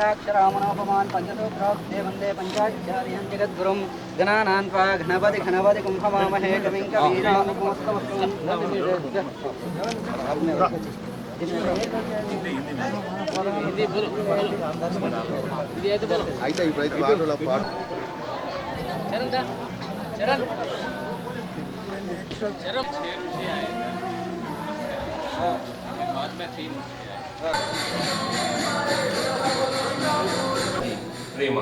अक्षरामणोपमान् पंचसूत्रोक्ते वन्दे पञ्चाचार्यं जगद्गुरुं गणानान्त्वा घनपति कुम्भवामहे कविं प्रेम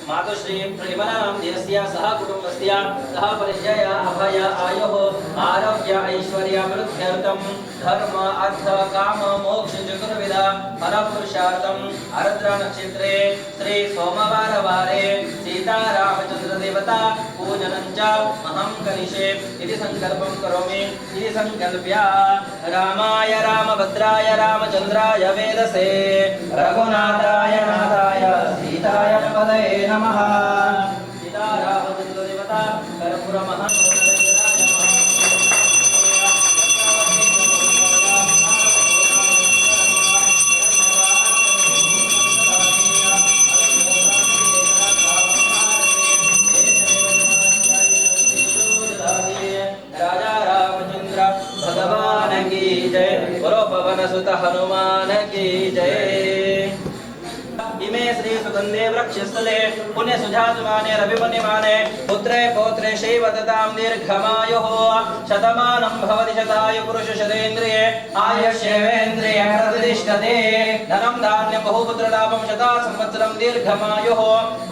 मातुश्री प्रेमनाम देस्या सह कुटुंबस्या सह परिचय अभय आयुः आरोग्य ऐश्वर्य वृद्ध्यर्थं धर्म अर्थ काम मोक्ष चतुर्विध फलपुरुषार्थं आर्द्रा नक्षत्रे श्री सोमवारवारे सीतारामचंद्र देवता पूजनं च अहं करिष्ये इति संकल्पं करोमि। इति संकल्प्य रामाय रामभद्राय रामचंद्राय वेदसे रघुनाथाय नाथाय सीताय पदये नमः। सीतारामचंद्र देवता कर्पूरमहं सुत हनुमान की जय। इमे श्री सुगंधे वृक्षस्थले पुण्य सुजातमाने रविपुण्यमाने पुत्रे पौत्रे शैवततां दीर्घमायुः शतमानं भवति शतायु पुरुष शतेन्द्रिये आयुष्येवेन्द्रिये प्रतिष्ठते। धनं धान्यं बहुपुत्रलाभं शता संवत्सरं दीर्घमायुः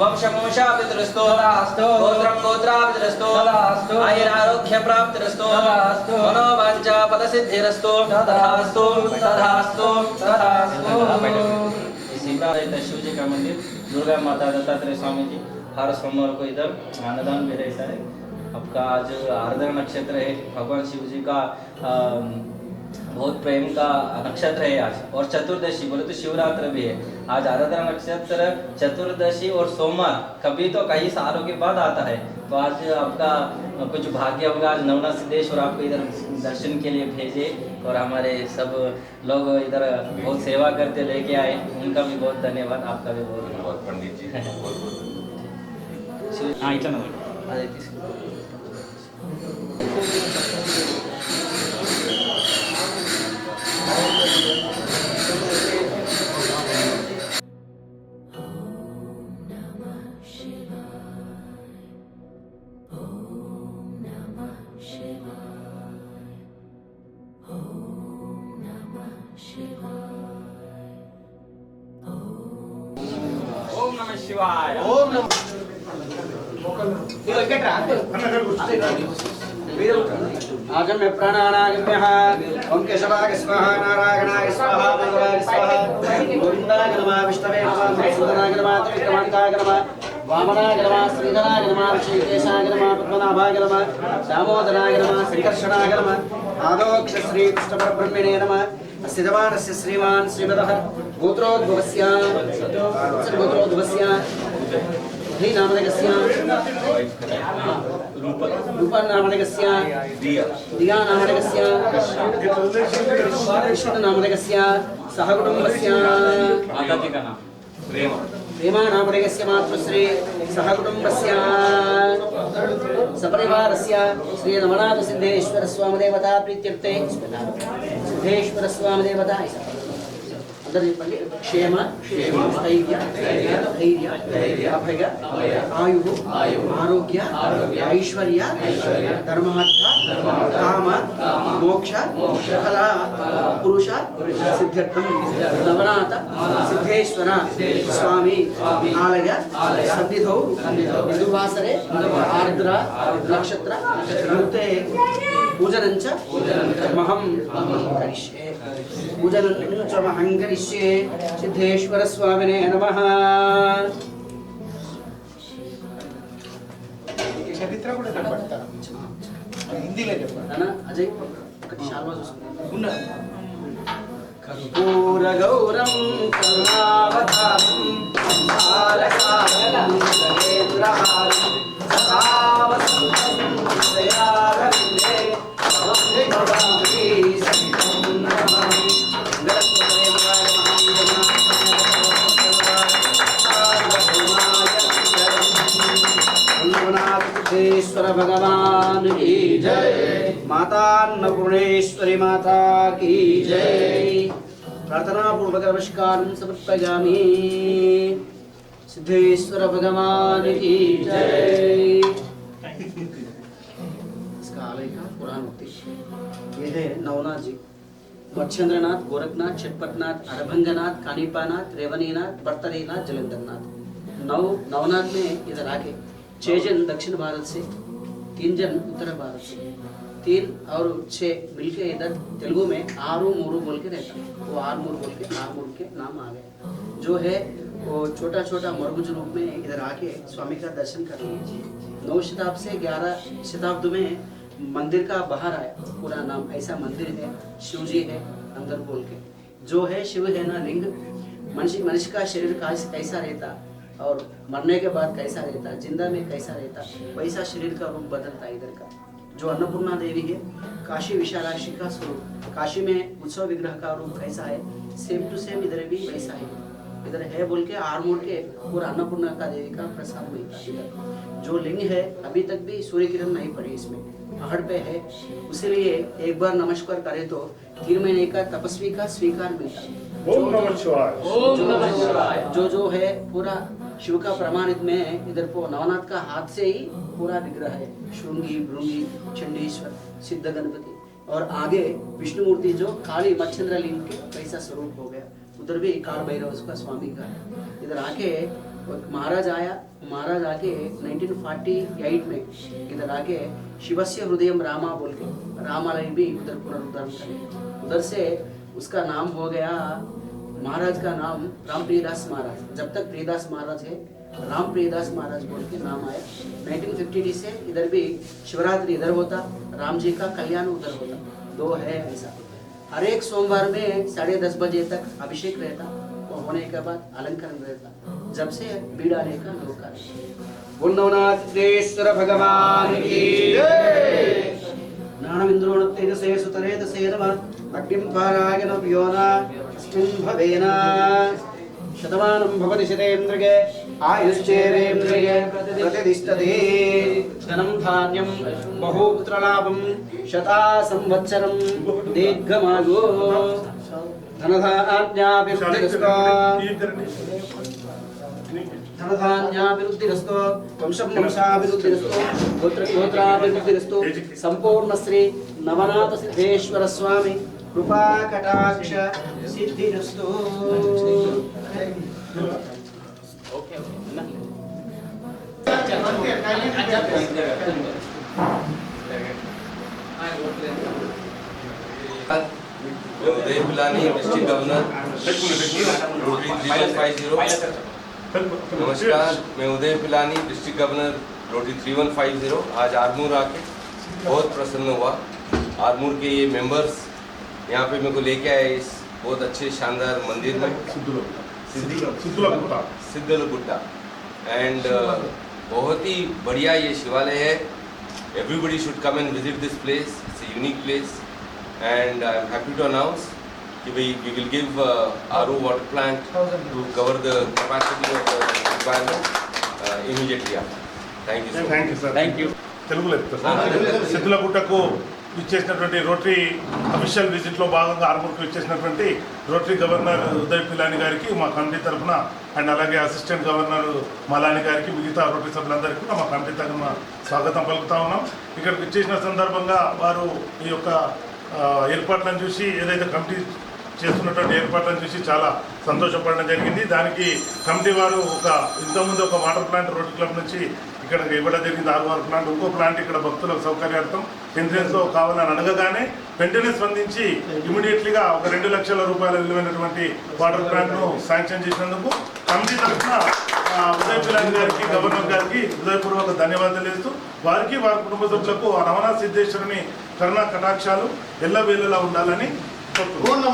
वंशमोषाभिवृद्धो तथास्तु गोत्रं गोत्राभिवृद्धो तथास्तु आयुरारोग्य प्राप्तिरस्तु तथास्तु मनोवाञ्छा फलसिद्धिरस्तु तथास्तु तथास्तु तथास्तु। शिव जी का मंदिर दुर्गा माता दत्तात्रेय स्वामी जी हर सोमवार को इधर अन्नदान भी रहता है। आपका आज आर्द्रा नक्षत्र है, भगवान शिव जी का बहुत प्रेम का नक्षत्र है आज। और चतुर्दशी बोले तो शिवरात्रि भी है आज। आर्द्रा नक्षत्र चतुर्दशी और सोमवार कभी तो कई सालों के बाद आता है। तो आज आपका कुछ भाग्य होगा। आज नवना सिद्धेश्वर आपको इधर दर्शन के लिए भेजे और हमारे सब लोग इधर बहुत सेवा करते लेके आए, उनका भी बहुत धन्यवाद। आपका भी बहुत धन्यवाद पंडित जी। शिवाय ओम नमः आजम में प्राणानागम्यः ओम केशवाय स्वाहा नारायणाय स्वाहा माधवाय स्वाहा गोविंदाय नमः विष्णवे नमः मधुसूदनाय नमः त्रिविक्रमांताय नमः वामनाय नमः श्रीधराय नमः ऋषिकेशाय नमः पद्मनाभाय नमः दामोदराय नमः संकर्षणाय नमः आदोक्ष श्री कृष्ण परब्रह्मणे नमः। सिद्धवानस्य श्रीमान श्रीमदः गोत्रोद्भवस्य हि नामधेयस्य रूपनामधेयस्य दिया नामधेयस्य कृष्ण नामधेयस्य सहकुटुम्बस्य प्रेमा नामधेयस्य मातृश्री सहकुटुम्बस्य सपरिवारस्य श्री रमनाथ सिद्धेश्वर स्वामी देवता प्रीत्यर्थे सिद्धेश्वर स्वामी देवता क्षेम स्थैर्य धैर्य अभय आयु आरोग्य ऐश्वर्य धर्मार्थ काम मोक्ष फल पुरुष सिद्ध्यर्थं नवनाथ सिद्धेश्वर स्वामी आलय सन्निधौ मधुवासरे आर्द्रा नक्षत्र मुहूर्ते पूजनञ्च महं करिष्ये। पूजनञ्च महं करिष्ये। सिद्धेश्वर स्वामिने नमः। చరిత్ర కూడా కనబడతారు హిందీలో చెప్పండి అజయ్ ఒకటి శాల్వా చూసుకుంటా కర్పూర గౌరం కరుణావతారం బాలకాలం సరేంద్రహారం సదావసంతం దయారవిందే భవామి సత్యం నమః గణపతయే మహాదేవాయ सिद्धेश्वर भगवान की जय। माता अन्नपूर्णेश्वरी माता की जय। प्रार्थना पूर्वक नमस्कार समर्पयामि। सिद्धेश्वर भगवान की जय। इसका आलय का पुराण उद्देश्य ये है नवनाथ जी, मच्छेंद्रनाथ, गोरखनाथ, चटपटनाथ, अरभंगनाथ, कानीपानाथ, रेवनीनाथ, बर्तरीनाथ, जलंधरनाथ। नवनाथ में इधर आके 6 जन दक्षिण भारत से, 3 जन उत्तर भारत से, 3 और 6 मिलके इधर तेलुगु में आरूमूरू बोल के रहता। वो आरूमूरू बोल के आरूमूरू के नाम आ गए। जो है वो छोटा छोटा मरगुज रूप में इधर आके स्वामी का दर्शन कर लिए। 9 शताब्दी से 11 शताब्दी में मंदिर का बाहर आया, पूरा नाम ऐसा मंदिर है। शिव जी है अंदर बोल के, जो है शिव है ना लिंग। मनुष्य का शरीर कैसा रहता और मरने के बाद कैसा रहता, जिंदा में कैसा रहता, वैसा शरीर का रूप बदलता इधर का। जो अन्नपूर्णा देवी है, काशी विशालाक्षी का स्वरूप, काशी में उत्सव विग्रह का रूप कैसा है, सेम टू सेम इधर भी वैसा है। इधर है बोल के आरमोड़ के पूरा अन्नपूर्णा का देवी का प्रसाद मिलता है। इधर जो लिंग है अभी तक भी सूर्य किरण नहीं पड़ी, इसमें पहाड़ पे है। उसीलिए एक बार नमस्कार करे तो 3 महीने का तपस्वी का स्वीकार मिलता है। ओम नमः शिवाय। जो है पूरा शिव का प्रमाणित में इधर को नवनाथ का हाथ से ही पूरा विग्रह है। श्रृंगी, भृंगी, चंडीश्वर, सिद्ध गणपति और आगे विष्णु मूर्ति जो काली मच्छेंद्र लिंग के कैसा स्वरूप हो गया। उधर भी काल भैरव उसका स्वामी का है। इधर आके महाराज आया, महाराज आके 1948 में इधर आके शिवस्य हृदयम रामा बोल के रामालय भी उधर पुनरुद्धार करे। उधर से उसका नाम हो गया, महाराज का नाम राम प्रियदास महाराज। जब तक प्रियदास महाराज है राम प्रियदास महाराज बोल के नाम आया। 1950 से इधर भी शिवरात्रि इधर होता, राम जी का कल्याण उधर होता। 2 है ऐसा। हर एक सोमवार में 10:30 बजे तक अभिषेक रहता, वो होने के बाद अलंकरण रहता। जब से भीड़ आने का मौका है। बोल नवनाथ सिद्धेश्वर भगवान की जय। ज्ञानमिन्द्रोण तेजसे सुतरे तसे नमः। अग्निं पाराय नव्योना अस्मिन् भवेन शतमानं भवति शतेन्द्रिये आयुश्चेवेन्द्रिये प्रतिष्ठते। धनं धान्यं बहुपुत्रलाभं शता संवत्सरं दीर्घमायु। धनधान्याभिवृद्धिरस्तु वंशं वंशाभिवृद्धिरस्तु गोत्राभिवृद्धिरस्तु। संपूर्ण श्री नवनाथ सिद्धेश्वर स्वामी कृपा कटाक्ष सिद्धिरस्तु। उदय पिलानी डिस्ट्रिक्ट गवर्नर रोटरी 3150। नमस्कार, मैं उदय पिलानी डिस्ट्रिक्ट गवर्नर रोटरी 3150। आज आरमूर आके बहुत प्रसन्न हुआ। आरमूर के ये मेंबर्स यहाँ पे मेरे को लेके आए इस बहुत अच्छे शानदार मंदिर में, सिद्धलगुट्टा। एंड बहुत ही बढ़िया ये शिवालय है। Everybody should come and visit this place. It's a unique place and I am happy to announce that we will give RO water plant to cover the capacity of the requirement immediately after. Thank you so much. Thank you, sir. Thank you. తెలుగులో చెప్తారు. సిద్ధులగుట్టకు ఇచ్చేసినటువంటి rotary official విజిట్లో భాగంగా ఆర్మూర్కు ఇచ్చేసినటువంటి rotary governor Uday Pilani గారికి మా committee తరఫున and అలాగే assistant governor Malani గారికి మిగతా రోటరీ సభ్యులందరికీ కూడా మా కమిటీ తరఫున స్వాగతం పలుకుతా ఉన్నాం. ఇక్కడికి ఇచ్చేసిన సందర్భంగా వారు ఈ యొక్క ఏర్పాట్లను చూసి, ఏదైతే కమిటీ చేస్తున్నటువంటి ఏర్పాట్లను చూసి చాలా సంతోషపడడం జరిగింది. దానికి కమిటీ వారు ఇంతకుముందు ఒక వాటర్ ప్లాంట్ రోటరీ క్లబ్ నుంచి ఇక్కడ ఇవ్వడం జరిగింది. 6 వాటర్ ప్లాంట్, ఇంకో ప్లాంట్ ఇక్కడ భక్తులకు సౌకర్యార్థం ఎంట్రెన్స్లో కావాలని అడగగానే వెంటనే స్పందించి ఇమీడియట్లీగా ఒక 2 లక్షల రూపాయల విలువైనటువంటి వాటర్ ప్లాంట్ను శాంక్షన్ చేసినందుకు కమిటీ తరఫున ఉదయ్ పిలాని గారికి, గవర్నర్ గారికి హృదయపూర్వక ధన్యవాదాలు వేస్తూ వారికి, వారి కుటుంబ సభ్యులకు ఆ నవనాథ సిద్ధేశ్వరుని కరుణా కటాక్షాలు ఎల్లవేళలా ఉండాలని కోరుతున్నాను.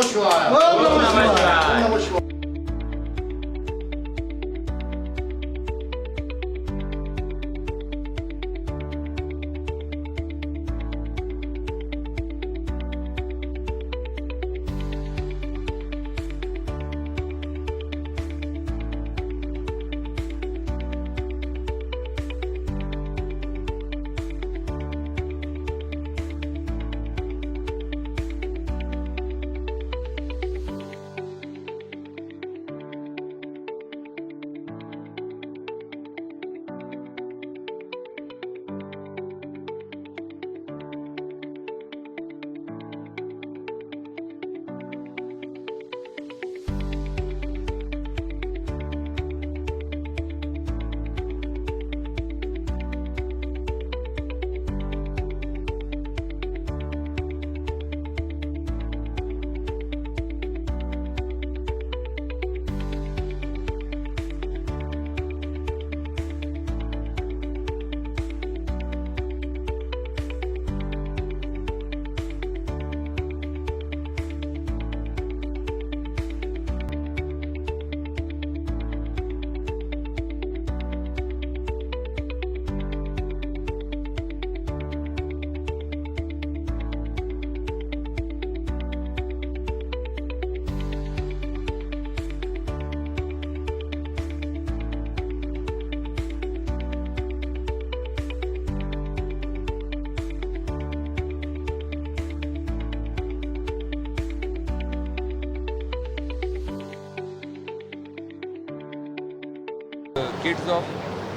kids of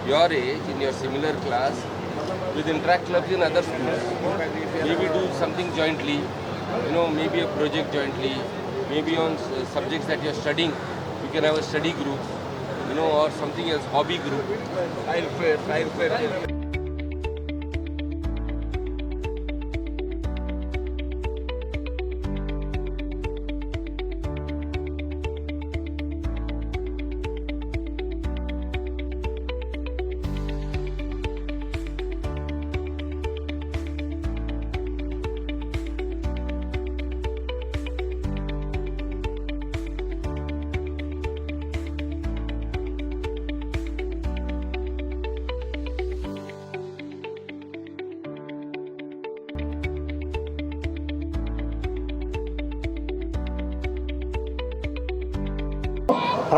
your age in your similar class with interact clubs in other schools. Maybe do something jointly, maybe a project jointly, maybe on subjects that you're studying. You can have a study group, or something else, hobby group. Science fair.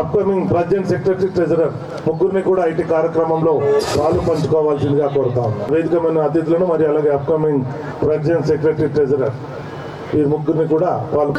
Upcoming president secretary treasurer ముగ్గురిని కూడా IT కార్యక్రమంలో పాలు పంచుకోవాల్సిందిగా కోరుతా ఉన్నాం. వేదికమైన అతిథులను మరి అలాగే upcoming president secretary treasurer ఈ ముగ్గురిని కూడా పాలు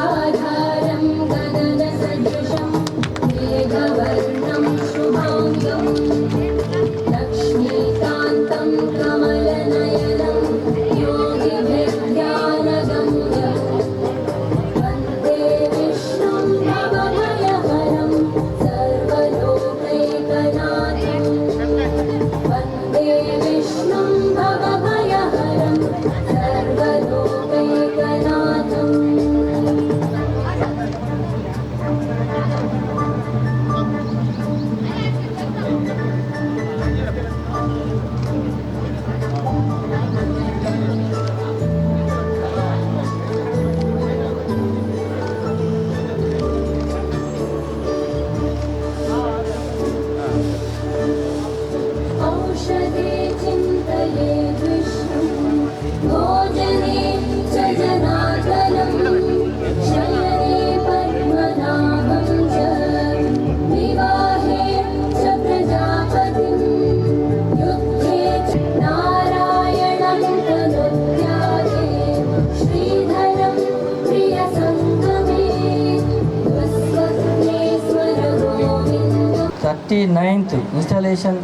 ఇన్స్టాలేషన్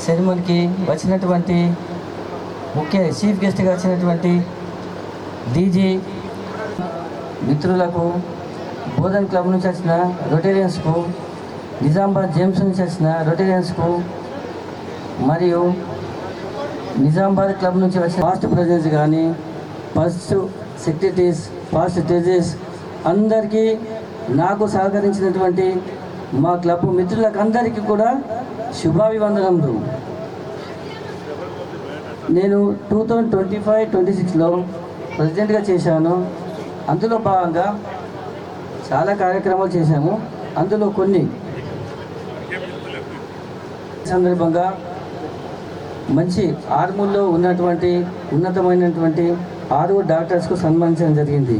సెరమనీకి వచ్చినటువంటి ముఖ్య చీఫ్ గెస్ట్గా వచ్చినటువంటి డీజీ మిత్రులకు, బోధన్ క్లబ్ నుంచి వచ్చిన రొటేరియన్స్కు, నిజామాబాద్ జేమ్స్ నుంచి వచ్చిన రొటేరియన్స్కు మరియు నిజామాబాద్ క్లబ్ నుంచి వచ్చిన పాస్ట్ ప్రెసిడెంట్స్ కానీ ఫస్ట్ సెక్రటరీస్, పాస్ట్ ట్రెజరీస్ అందరికీ, నాకు సహకరించినటువంటి మా క్లబ్ మిత్రులకు అందరికీ కూడా శుభాభివందనములు. నేను 2025-26లో ప్రెసిడెంట్గా చేశాను. అందులో భాగంగా చాలా కార్యక్రమాలు చేశాము. అందులో కొన్ని సందర్భంగా మంచి ఆర్మూర్లో ఉన్నటువంటి ఉన్నతమైనటువంటి 6 డాక్టర్స్కు సన్మానించడం జరిగింది.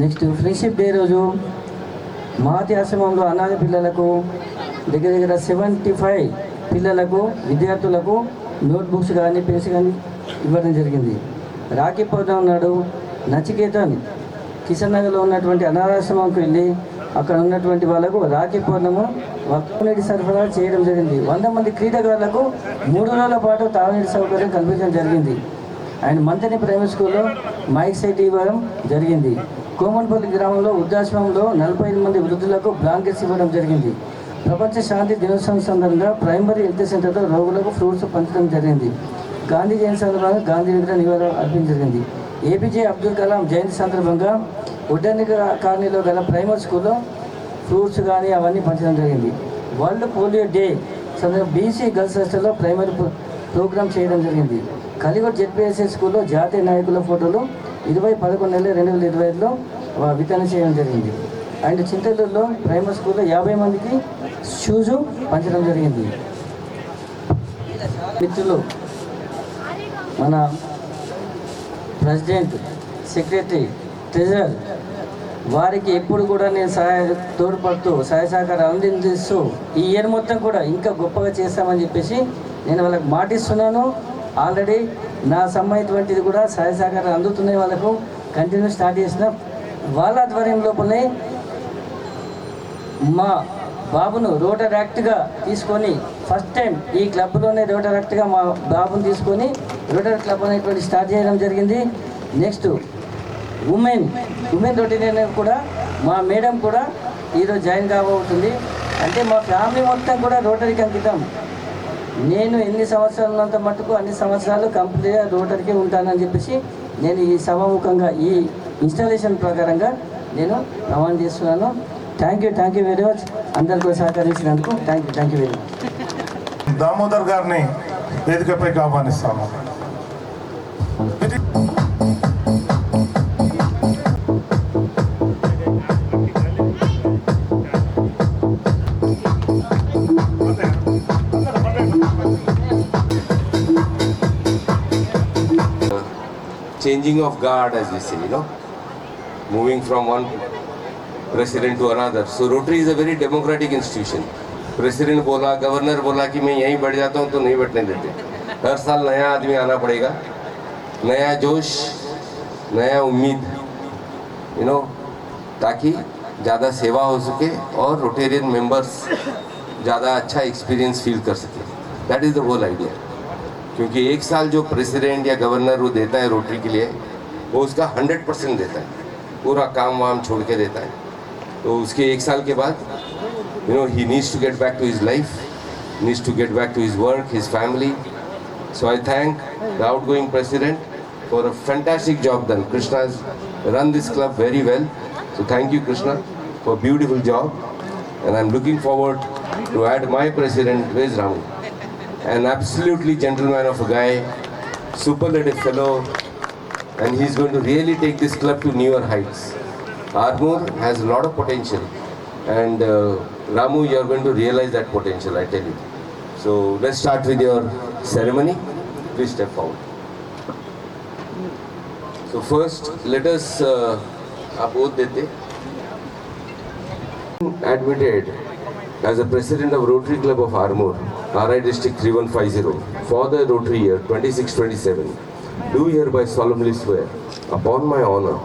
నెక్స్ట్ ఫ్రెండ్షిప్ డే రోజు మహతి ఆశ్రమంలో అనాథ పిల్లలకు దగ్గర 75 పిల్లలకు, విద్యార్థులకు నోట్బుక్స్ కానీ పెన్స్ కానీ ఇవ్వడం జరిగింది. రాఖీ పౌర్ణమి నాడు నచికేతన్ కిషన్ నగర్లో ఉన్నటువంటి అనాథాశ్రమంకి వెళ్ళి అక్కడ ఉన్నటువంటి వాళ్ళకు రాఖీ పౌర్ణము తాగునీటి సరఫరా చేయడం జరిగింది. 100 మంది క్రీడాకారులకు 3 రోజుల పాటు తాగునీటి సౌకర్యం కల్పించడం జరిగింది. అండ్ మంతని ప్రైమరీ స్కూల్లో మైక్ సెట్ ఇవ్వడం జరిగింది. కోమన్పల్లి గ్రామంలో వృద్ధాశ్రమంలో 45 మంది వృద్ధులకు బ్లాంకెట్స్ ఇవ్వడం జరిగింది. ప్రపంచ శాంతి దినోత్సవం సందర్భంగా ప్రైమరీ హెల్త్ సెంటర్లో రోగులకు ఫ్రూట్స్ పంచడం జరిగింది. గాంధీ జయంతి సందర్భంగా గాంధీ విగ్రహ నివాళులు అర్పించడం జరిగింది. ఏపీజే అబ్దుల్ కలాం జయంతి సందర్భంగా ఉడ్డని కాలనీలో గల ప్రైమరీ స్కూల్లో ఫ్రూట్స్ కానీ అవన్నీ పంచడం జరిగింది. వరల్డ్ పోలియో డే సందర్భంగా బీసీ గర్ల్స్ హాస్టల్లో ప్రైమరీ ప్రోగ్రామ్ చేయడం జరిగింది. కలిగొట్ జెడ్పీఎస్ఎస్ స్కూల్లో జాతీయ నాయకుల ఫోటోలు 20/11/2025లో వితరణ చేయడం జరిగింది. అండ్ చింతలూరులో ప్రైమరీ స్కూల్లో 50 మందికి షూజు పంచడం జరిగింది. మిత్రులు, మన ప్రెసిడెంట్, సెక్రటరీ, ట్రెజరర్ వారికి ఎప్పుడు కూడా నేను తోడ్పడుతూ సహాయ సహకారం అందిస్తూ ఈ ఇయర్ మొత్తం కూడా ఇంకా గొప్పగా చేస్తామని చెప్పేసి నేను వాళ్ళకి మాటిస్తున్నాను. ఆల్రెడీ నా సంబంధించినటువంటిది కూడా సహాయ సహకారం అందుతున్నాయి. వాళ్ళకు కంటిన్యూ స్టార్ట్ చేసిన వాళ్ళ ఆధ్వర్యం లోపలనే మా బాబును రోటర్ యాక్ట్గా తీసుకొని ఫస్ట్ టైం ఈ క్లబ్లోనే రోటర్ యాక్ట్గా మా బాబుని తీసుకొని రోటర్ క్లబ్ అనేటువంటి స్టార్ట్ చేయడం జరిగింది. నెక్స్ట్ ఉమెన్ రొటీరియన్ కూడా మా మేడం కూడా ఈరోజు జాయిన్ కాబోతుంది. అంటే మా ఫ్యామిలీ మొత్తం కూడా రోటరీకి అంకితం. నేను ఎన్ని సంవత్సరాలు ఉన్నంత మట్టుకు అన్ని సంవత్సరాలు కంప్లీట్గా రోటరీకి ఉంటానని చెప్పేసి నేను ఈ సభాముఖంగా ఈ ఇన్స్టాలేషన్ ప్రకారంగా నేను ప్రమాణం చేస్తున్నాను. Thank you very much. అందరికీ సహకరించినందుకు thank you very much. Damodar గారిని వేదికపైకి ఆహ్వానిస్తాము. Changing of guard, as we say, moving from one president to another. So Rotary is a very democratic institution. President बोला, गवर्नर बोला कि मैं यहीं बैठ जाता हूँ तो नहीं बैठने देते. हर साल नया आदमी आना पड़ेगा, नया जोश, नया उम्मीद, ताकि ज़्यादा सेवा हो सके और रोटेरियन मेंबर्स ज़्यादा अच्छा एक्सपीरियंस फील कर सके. That is the whole idea. क्योंकि एक साल जो प्रेसिडेंट या गवर्नर वो देता है रोटरी के लिए, वो उसका 100% देता है, पूरा काम वाम छोड़ के देता है. तो उसके एक साल के बाद he needs to get back to his life, needs to get back to his work, his family. So I thank the outgoing president for a fantastic job done. Krishna has run this club very well. So thank you, Krishna, for a beautiful job. And I'm looking forward to add my president, where's Ramu? An absolutely gentleman of a guy, superlative fellow, and he's going to really take this club to newer heights. Armoor has a lot of potential, and Ramu, you are going to realize that potential, I tell you. So let's start with your ceremony. Please step forward. So first, let us oath dete. Admitted as a president of Rotary Club of Armoor, RI District 3150, for the Rotary year 26-27, do hereby solemnly swear upon my honor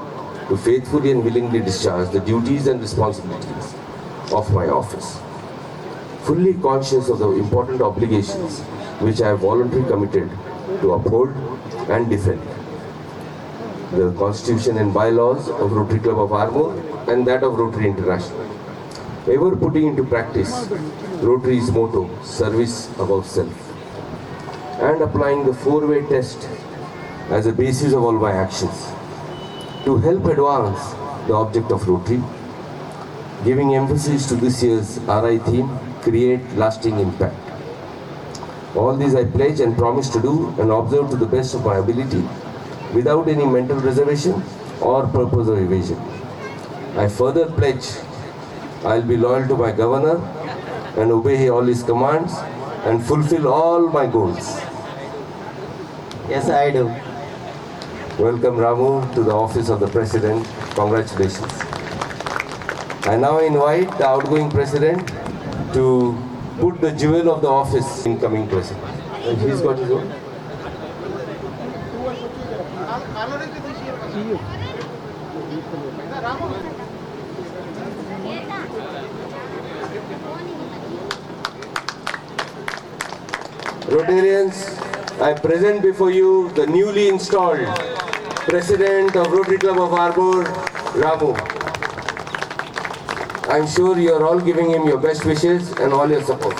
to faithfully and willingly discharge the duties and responsibilities of my office, fully conscious of the important obligations which I have voluntarily committed to uphold and defend the Constitution and bylaws of Rotary Club of Armoor and that of Rotary International, ever putting into practice Rotary's motto, service above self, and applying the four-way test as a basis of all my actions to help advance the object of Rotary, giving emphasis to this year's RI theme, create lasting impact. All these I pledge and promise to do and observe to the best of my ability without any mental reservation or purpose of evasion. I further pledge I'll be loyal to my governor and obey all his commands and fulfill all my goals. Yes, I do. Welcome Ramu to the office of the President. Congratulations. I now invite the outgoing President to put the jewel of the office, incoming President. And he's got his own. Rotarians, I present before you the newly installed President of Rotary Club of Armour, Ramu. I'm sure you are all giving him your best wishes and all your support.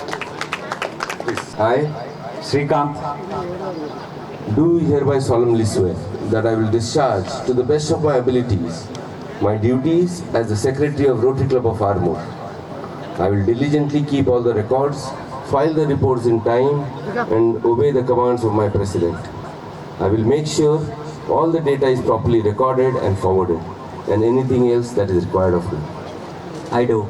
Please. I, Srikanth, do hereby solemnly swear that I will discharge to the best of my abilities my duties as the Secretary of Rotary Club of Armour. I will diligently keep all the records, file the reports in time, and obey the commands of my President. I will make sure all the data is properly recorded and forwarded, and anything else that is required of me. I do.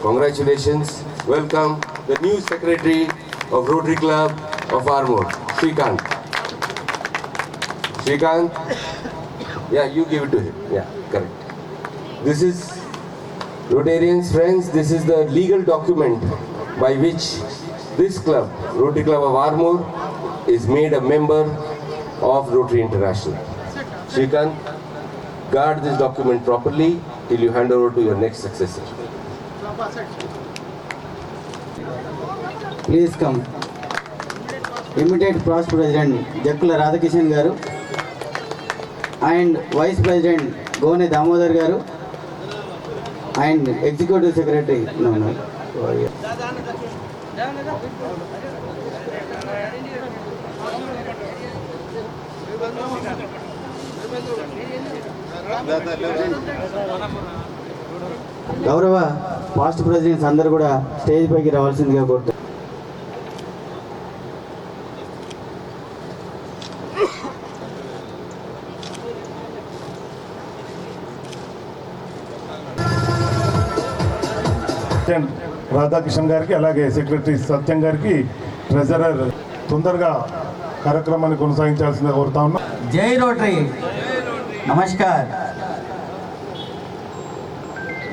Congratulations. Welcome the new Secretary of Rotary Club of Armour, Srikanth. Srikanth, yeah, you give it to him. Yeah, correct. This is, Rotarians friends, this is the legal document by which this club, Rotary Club of Armour, is made a member of Rotary International. Srikanth, guard this document properly till you hand over to your next successor. Please come. Immediate past president Jakkula Radhakishan గారు and vice president గోనె దామోదర్ గారు and executive secretary గౌరవ past presidents అందరూ కూడా stage పైకి రావాల్సిందిగా కోరుతారు. రాధాకిషన్ గారికి అలాగే సెక్రటరీ సత్యం గారికి ట్రెజరర్ తొందరగా కార్యక్రమాన్ని కొనసాగించాల్సిందిగా కోరుతా ఉన్నా. జై రోటరీ. నమస్కార్.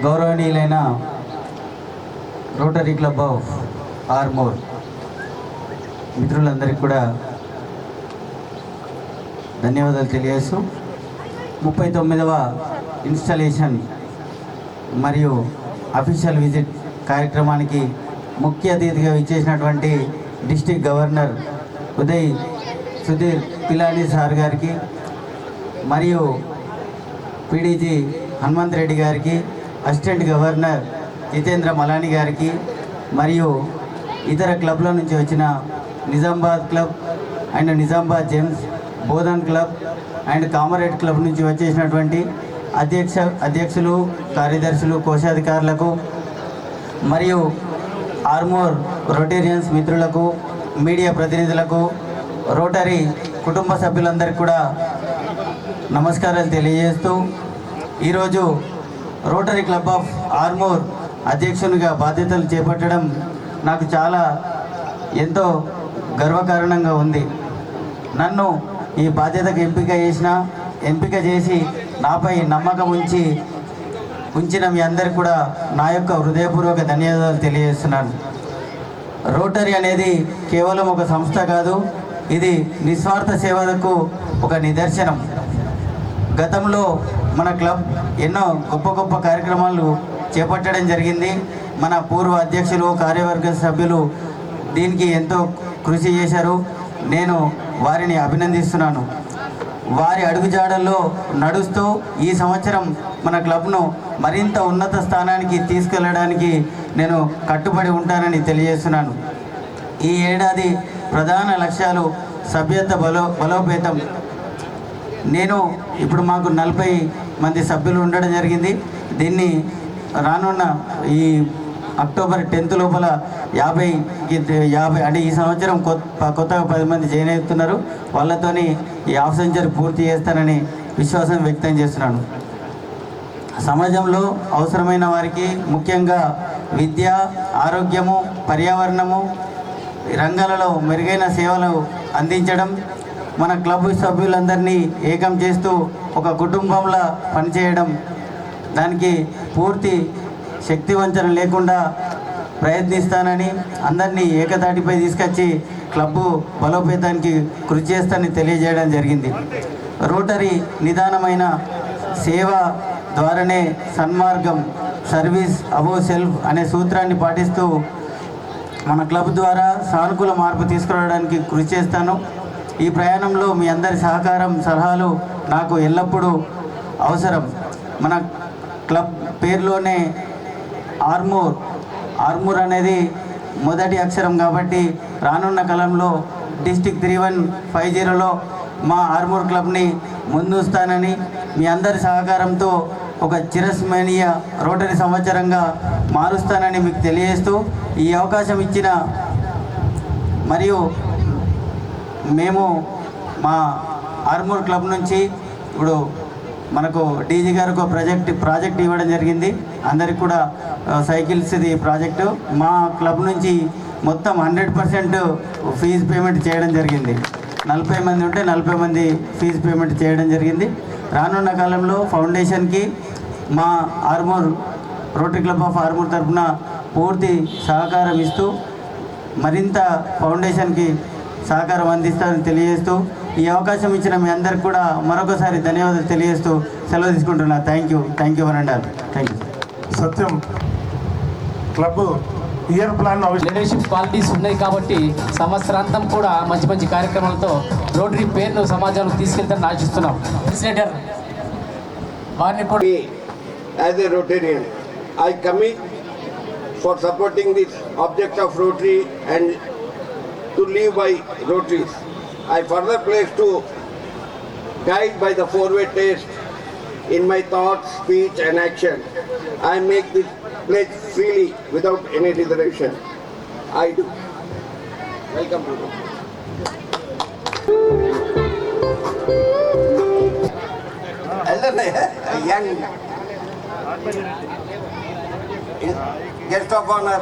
గౌరవనీయులైన రోటరీ క్లబ్ ఆఫ్ ఆర్మూర్ మిత్రులందరికీ కూడా ధన్యవాదాలు తెలియజేస్తూ 39వ ఇన్స్టాలేషన్ మరియు అఫీషియల్ విజిట్ కార్యక్రమానికి ముఖ్య అతిథిగా ఇచ్చేసినటువంటి district governor Uday Sudheer Pilani sir గారికి మరియు పీడీజీ హనుమంత్ రెడ్డి గారికి, అసిస్టెంట్ గవర్నర్ జితేంద్ర మలాని గారికి మరియు ఇతర క్లబ్ల నుంచి వచ్చిన Nizamabad club and Nizamabad gems, Bodhan club and comrade club నుంచి వచ్చేసినటువంటి అధ్యక్షులు, కార్యదర్శులు, కోశాధికారులకు మరియు ఆర్మూర్ రోటేరియన్స్ మిత్రులకు, మీడియా ప్రతినిధులకు, రోటరీ కుటుంబ సభ్యులందరికీ కూడా నమస్కారాలు తెలియజేస్తూ ఈరోజు రోటరీ క్లబ్ ఆఫ్ ఆర్మూర్ అధ్యక్షునిగా బాధ్యతలు చేపట్టడం నాకు చాలా ఎంతో గర్వకారణంగా ఉంది. నన్ను ఈ బాధ్యతకు ఎంపిక చేసి నాపై నమ్మకం ఉంచిన మీ అందరికి కూడా నా యొక్క హృదయపూర్వక ధన్యవాదాలు తెలియజేస్తున్నాను. రోటరీ అనేది కేవలం ఒక సంస్థ కాదు, ఇది నిస్వార్థ సేవలకు ఒక నిదర్శనం. గతంలో మన క్లబ్ ఎన్నో గొప్ప గొప్ప కార్యక్రమాలు చేపట్టడం జరిగింది. మన పూర్వ అధ్యక్షులు, కార్యవర్గ సభ్యులు దీనికి ఎంతో కృషి చేశారు. నేను వారిని అభినందిస్తున్నాను. వారి అడుగుజాడల్లో నడుస్తూ ఈ సంవత్సరం మన క్లబ్ను మరింత ఉన్నత స్థానానికి తీసుకెళ్ళడానికి నేను కట్టుబడి ఉంటానని తెలియజేస్తున్నాను. ఈ ఏడాది ప్రధాన లక్ష్యాలు సభ్యత్వ బలోపేతం. నేను ఇప్పుడు మాకు 40 మంది సభ్యులు ఉండడం జరిగింది. దీన్ని రానున్న ఈ అక్టోబర్ 10th లోపల 50 అంటే ఈ సంవత్సరం కొత్తగా 10 మంది జాయిన్ అవుతున్నారు. వాళ్ళతోని ఈ హాఫ్ సెంచరీ పూర్తి చేస్తానని విశ్వాసం వ్యక్తం చేస్తున్నాను. సమాజంలో అవసరమైన వారికి ముఖ్యంగా విద్య, ఆరోగ్యము, పర్యావరణము రంగాలలో మెరుగైన సేవలు అందించడం, మన క్లబ్ సభ్యులందరినీ ఏకం చేస్తూ ఒక కుటుంబంలా పనిచేయడం, దానికి పూర్తి శక్తివంచన లేకుండా ప్రయత్నిస్తానని, అందరినీ ఏకతాటిపై తీసుకొచ్చి క్లబ్బు బలోపేతానికి కృషి చేస్తానని తెలియజేయడం జరిగింది. రోటరీ నిదానమైన సేవ ద్వారానే సన్మార్గం, సర్వీస్ అబోవ్ సెల్ఫ్ అనే సూత్రాన్ని పాటిస్తూ మన క్లబ్ ద్వారా సానుకూల మార్పు తీసుకురావడానికి కృషి చేస్తాను. ఈ ప్రయాణంలో మీ అందరి సహకారం, సలహాలు నాకు ఎల్లప్పుడూ అవసరం. మన క్లబ్ పేరులోనే ఆర్మూర్ అనేది మొదటి అక్షరం కాబట్టి రానున్న కాలంలో డిస్ట్రిక్ట్ 3150లో మా ఆర్మూర్ క్లబ్ని ముందుస్తానని, మీ అందరి సహకారంతో ఒక చిరస్మరణీయ రోటరీ సంవత్సరంగా మారుస్తానని మీకు తెలియజేస్తూ ఈ అవకాశం ఇచ్చిన మరియు మేము మా ఆర్మూర్ క్లబ్ నుంచి ఇప్పుడు మనకు డీజీ గారు ఒక ప్రాజెక్ట్ ఇవ్వడం జరిగింది. అందరికి కూడా సైకిల్స్ ఇది ప్రాజెక్టు. మా క్లబ్ నుంచి మొత్తం 100% ఫీజు పేమెంట్ చేయడం జరిగింది. 40 మంది ఉంటే 40 మంది ఫీజు పేమెంట్ చేయడం జరిగింది. రానున్న కాలంలో ఫౌండేషన్కి మా Armoor rotary club of Armoor తరఫున పూర్తి సహకారం ఇస్తూ మరింత ఫౌండేషన్కి సహకారం అందిస్తారని తెలియజేస్తూ ఈ అవకాశం ఇచ్చిన మీ అందరికి కూడా మరొకసారి ధన్యవాదాలు తెలియజేస్తూ సెలవు తీసుకుంటున్నా. Thank you one and all. Thank you. Satyam club year plan leadership qualities ఉన్నాయి కాబట్టి సంవత్సరాంతం కూడా మంచి మంచి కార్యక్రమాలతో రోటరీ పేరును సమాజంలోకి తీసుకెళ్తారని ఆశిస్తున్నాం. ప్రెసిడెంట్ వారిని కూడా as a Rotarian, I commit for supporting this object of Rotary and to live by Rotaries. I further pledge to guide by the four-way test in my thoughts, speech and action. I make this pledge freely without any reservation. I do. Welcome to you. Elder, young guest of honor,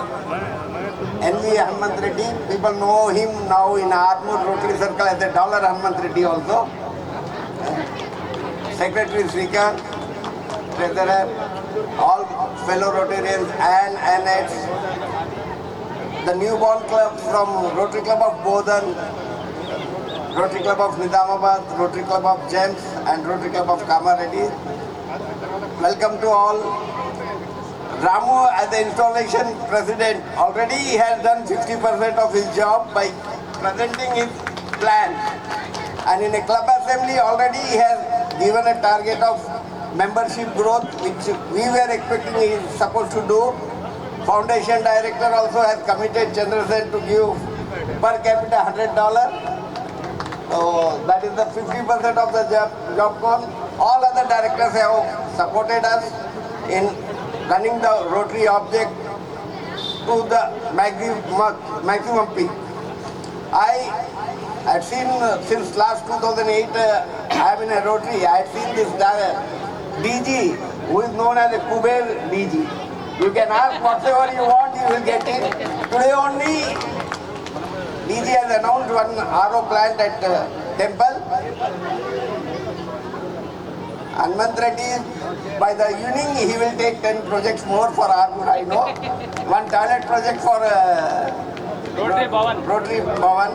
N.V. Hanuman Reddy. People know him now in Armoor Rotary Circle as a Dollar Hanuman Reddy also. Secretary Srikant, Treasurer, all fellow Rotarians and annex, the newborn club from Rotary Club of Bodhan, Rotary Club of Nizamabad, Rotary Club of Gems and Rotary Club of Kamareddy. Welcome to all. Ramu as the installation president already has done 50% of his job by presenting his plan, and in a club assembly already he has given a target of membership growth which we were expecting he is supposed to do. Foundation director also has committed Chandrasen to give per capita $100. So that is the 50% of the job cost. All other directors have supported us in running the Rotary object to the maximum peak. I had seen since last 2008, I am in a Rotary. I had seen this DG, who is known as a Kuber DG. You can ask whatever you want, you will get it. Today only, DG has announced one RO plant at Temple. Hanuman Reddy, by the evening, he will take 10 projects more for Armoor, I know. One toilet project for Rotary Bhavan.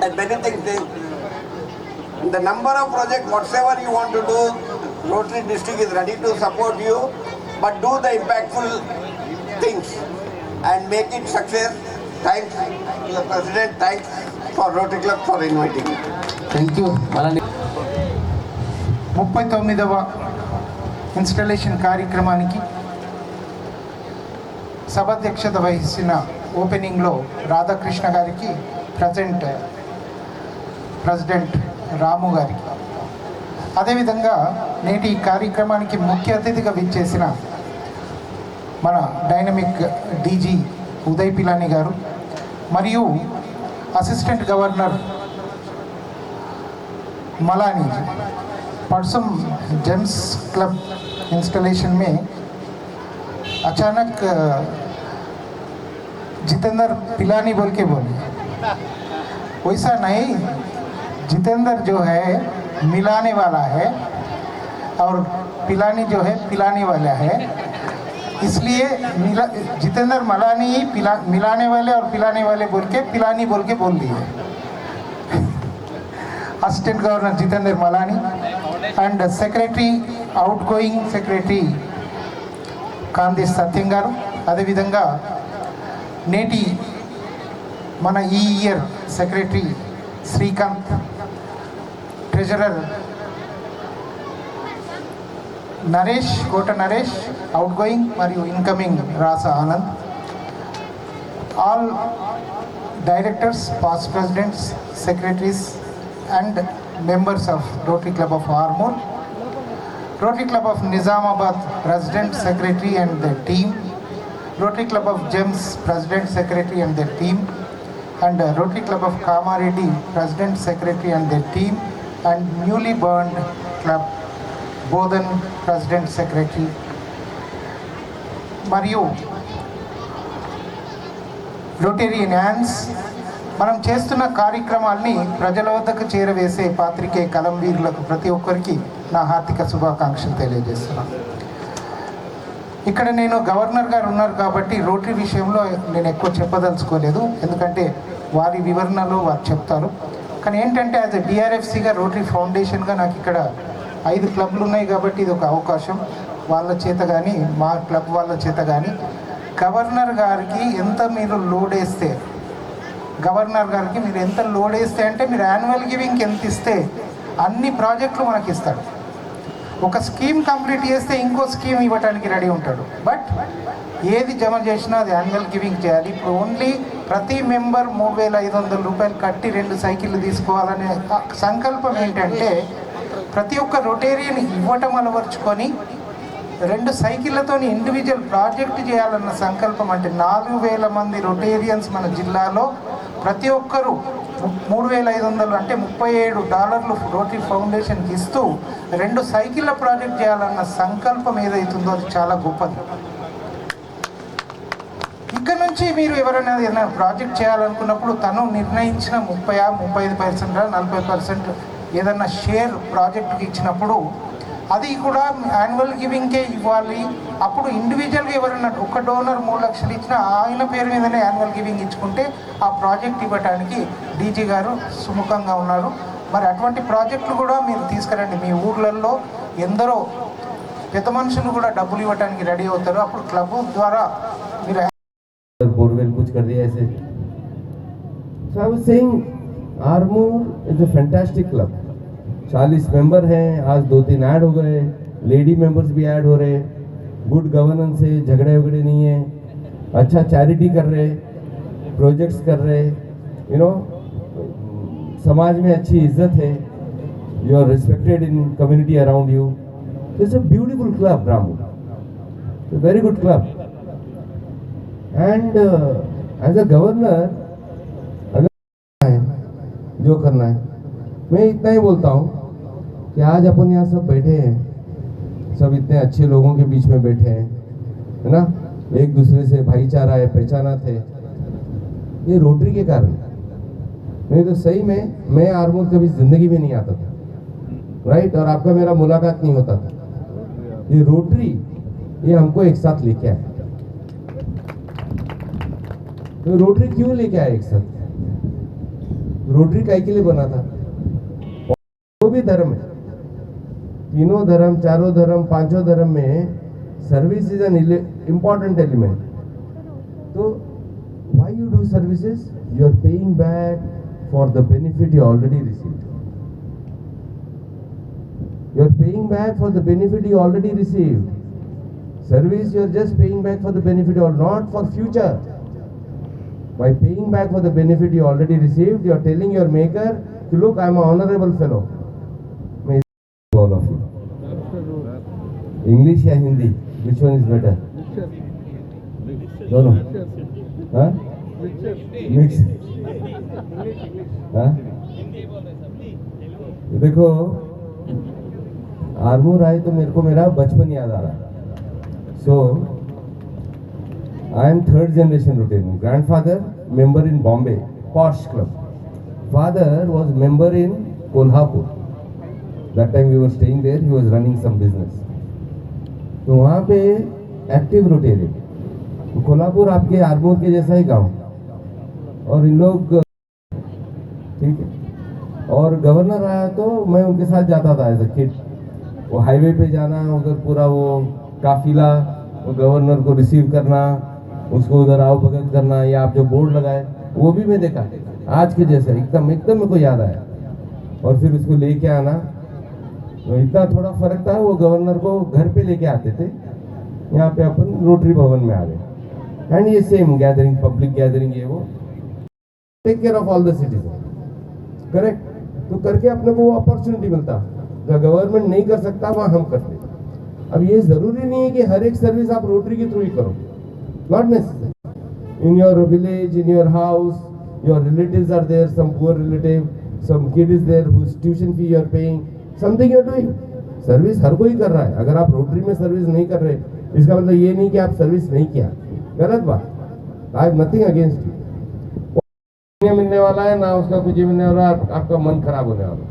And many things. The number of projects, whatever you want to do, Rotary district is ready to support you, but do the impactful things and make it success. Thanks to the President, thanks for Rotary Club for inviting me. Thank you. 39వ installation కార్యక్రమానికి సభాధ్యక్షత వహించిన ఓపెనింగ్లో రాధాకృష్ణ గారికి, president రాము గారికి, అదేవిధంగా నేటి ఈ కార్యక్రమానికి ముఖ్య అతిథిగా విచ్చేసిన మన డైనమిక్ డీజీ ఉదయ్ పిలాని గారు మరియు అసిస్టెంట్ గవర్నర్ मलानी परसों जेम्स क्लब इंस्टॉलेशन में अचानक जितेंद्र पिलानी बोल के बोले, वैसा नहीं, जितेंद्र जो है मिलाने वाला है और पिलानी जो है पिलाने वाला है, इसलिए जितेंद्र मलानी ही मिलाने वाले और पिलाने वाले बोल के पिलानी बोल के बोल दिए. Assistant Governor Jitendra Malani and Secretary, outgoing Secretary Kandi Satyam garu, అదే విధంగా నేటి మన ఈ year secretary Srikanth, treasurer Naresh, Kota Naresh, outgoing మరియు incoming Rasa Anand, all directors, past presidents, secretaries and members of Rotary Club of Armoor, Rotary Club of Nizamabad President, Secretary and their team, Rotary Club of Gems President, Secretary and their team, and Rotary Club of Kamareddy President, Secretary and their team, and newly burned Club Bodhan President, Secretary. Mariyu Rotarian hands, మనం చేస్తున్న కార్యక్రమాల్ని ప్రజల వద్దకు చేరవేసే పాత్రికే కలంవీరులకు ప్రతి ఒక్కరికి నా హార్దిక శుభాకాంక్షలు తెలియజేస్తున్నాను. ఇక్కడ నేను గవర్నర్ గారు ఉన్నారు కాబట్టి రోటరీ విషయంలో నేను ఎక్కువ చెప్పదలుచుకోలేదు, ఎందుకంటే వారి వివరణలో వారు చెప్తారు. కానీ ఏంటంటే యాజ్ ఎ డిఆర్ఎఫ్సిగా రోటరీ ఫౌండేషన్గా నాకు ఇక్కడ 5 క్లబ్లు ఉన్నాయి కాబట్టి ఇది ఒక అవకాశం. వాళ్ళ చేత కానీ మా క్లబ్ వాళ్ళ చేత కానీ గవర్నర్ గారికి ఎంత మీరు లోడ్ వేస్తే, గవర్నర్ గారికి మీరు ఎంత లోడ్ వేస్తే అంటే మీరు యాన్యువల్ గివింగ్కి ఎంత ఇస్తే అన్ని ప్రాజెక్టులు మనకి ఇస్తాడు. ఒక స్కీమ్ కంప్లీట్ చేస్తే ఇంకో స్కీమ్ ఇవ్వడానికి రెడీ ఉంటాడు. బట్ ఏది జమ చేసినా అది యాన్యువల్ గివింగ్ చేయాలి. ఇప్పుడు ఓన్లీ ప్రతి మెంబర్ 3,500 రూపాయలు కట్టి 2 సైకిళ్ళు తీసుకోవాలనే సంకల్పం ఏంటంటే ప్రతి ఒక్క రొటేరియన్ ఇవ్వటం అలవర్చుకొని 2 సైకిళ్ళతో ఇండివిజువల్ ప్రాజెక్ట్ చేయాలన్న సంకల్పం. అంటే 4,000 మంది రొటేరియన్స్ మన జిల్లాలో ప్రతి ఒక్కరూ 3,500 అంటే $37 రోటరీ ఫౌండేషన్కి ఇస్తూ 2 సైకిళ్ళ ప్రాజెక్ట్ చేయాలన్న సంకల్పం ఏదైతుందో అది చాలా గొప్పది. ఇక్కడ నుంచి మీరు ఎవరైనా ఏదైనా ప్రాజెక్ట్ చేయాలనుకున్నప్పుడు తను నిర్ణయించిన 35% 40% ఏదన్నా షేర్ ప్రాజెక్టుకి ఇచ్చినప్పుడు అది కూడా యాన్యువల్ గివింగ్కే ఇవ్వాలి. అప్పుడు ఇండివిజువల్గా ఎవరైనా ఒక డోనర్ 3 లక్షలు ఇచ్చినా ఆయన పేరు మీదనే యాన్యువల్ గివింగ్ ఇచ్చుకుంటే ఆ ప్రాజెక్ట్ ఇవ్వడానికి డీజీ గారు సుముఖంగా ఉన్నారు. మరి అటువంటి ప్రాజెక్టులు కూడా మీరు తీసుకురండి. మీ ఊర్లలో ఎందరో పెద్ద మనుషులు కూడా డబ్బులు ఇవ్వడానికి రెడీ అవుతారు. అప్పుడు క్లబ్ ద్వారా మీరు बोरवेल कुछ कर दिया ऐसे. So I was saying Armoor is a fantastic club. 40 member हैं, आज 2-3 ऐड हो गए, लेडी मेंबर्स भी ऐड हो रहे, गुड गवर्नेंस है, झगड़े वगड़े नहीं है, अच्छा चैरिटी कर रहे, प्रोजेक्ट्स कर रहे, यू नो समाज में अच्छी इज्जत है, you are respected in community around you. It's a beautiful club Ramu, very good club. And as a governor अगर जो करना है, मैं इतना ही बोलता हूँ कि आज अपन यहाँ सब बैठे हैं, सब इतने अच्छे लोगों के बीच में बैठे हैं, है ना, एक दूसरे से भाईचारा है, पहचानत है, ये रोटरी के कारण. नहीं तो सही में मैं आरमूर कभी जिंदगी में नहीं आता था, राइट, और आपका मेरा मुलाकात नहीं होता था. ये रोटरी ये हमको एक साथ लेके आया. तो रोटरी क्यों लेके आया एक साथ? रोटरी काय के लिए बना था? वो भी धर्म है, तीनों धर्म, चारों धर्म, पांचों धर्म में service is an important element. तो why you do services? You are paying back for the benefit you already received. You are paying back for the benefit you already received. Service you are just paying back for the benefit और not for future. By paying back for the benefit you already received, you are telling your maker, look, I am an honorable fellow. May all of you. English या Hindi, which one is better? दोनों. हाँ? Mix. हाँ? देखो, आरमूर आए तो मेरे को मेरा बचपन याद आ रहा. So I am 3rd generation Rotarian. Grandfather member in Bombay, posh club. Father was member in Kolhapur. That time we were staying there. He was running some business. तो वहाँ पे एक्टिव रोटेरियन. कोल्हापुर आपके आरमूर के जैसा ही गांव, और इन लोग ठीक है. और गवर्नर आया तो मैं उनके साथ जाता था एज अ किड. वो हाईवे पे जाना, उधर पूरा वो काफिला, वो गवर्नर को रिसीव करना, उसको उधर आओ भगत करना, या आप जो बोर्ड लगाए वो भी मैं देखा आज के जैसा एकदम मेरे को याद आया. और फिर उसको लेके आना, तो इतना थोड़ा फर्क था. वो गवर्नर को घर पे लेके आते थे, यहाँ पे अपन रोटरी भवन में आ गए. एंड ये सेम गैदरिंग, पब्लिक गैदरिंग, ये वो take care of all the citizen, correct. तो करके अपने को वो अपॉर्चुनिटी मिलता जो गवर्नमेंट नहीं कर सकता, वहाँ हम करते. अब ये जरूरी नहीं है कि हर एक सर्विस आप रोटरी के थ्रू ही करो. Not necessary. In your village, in your house, your relatives are there, some poor relative, some kid is there whose tuition fee you are paying, something you are doing. Service हर कोई कर रहा है. अगर आप rotary में service नहीं कर रहे, इसका मतलब ये नहीं कि आप सर्विस नहीं किया. गलत बात. I have nothing against you. मिलने वाला है ना उसका कुछ मिलने वाला है, आपका मन खराब होने वाला.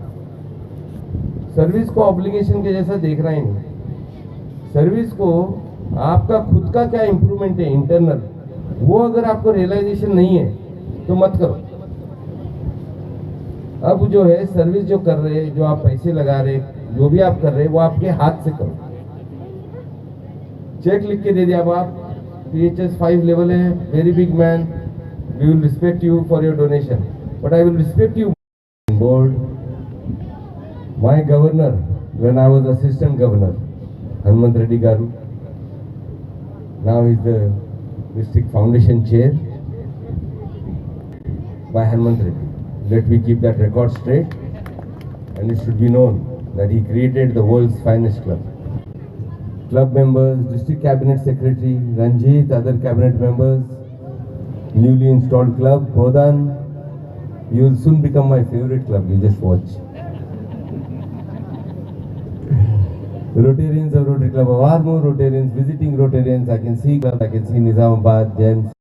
सर्विस को ऑब्लिगेशन के जैसा देखना ही नहीं. सर्विस को आपका खुद का क्या इंप्रूवमेंट है इंटरनल, वो अगर आपको रियलाइजेशन नहीं है तो मत करो. अब जो है सर्विस जो कर रहे, जो आप पैसे लगा रहे, जो भी आप कर रहे, वो आपके हाथ से करो. चेक लिख के दे दिया आप, PHS 5 level है, very big man. We will respect you for your donation. But I will respect you board. My governor, when I was assistant governor, Hanumant Reddy Garu, now he is the district foundation chair by Hanumant Reddy. Let me keep that record straight, and it should be known that he created the world's finest club. Club members, district cabinet secretary, Ranjit, other cabinet members, newly installed club, Bodan, you will soon become my favorite club, you just watch. Rotarians of Rotary Club of Armoor, Rotarians visiting Rotarians, I can see club, I can see Nizamabad, Gems.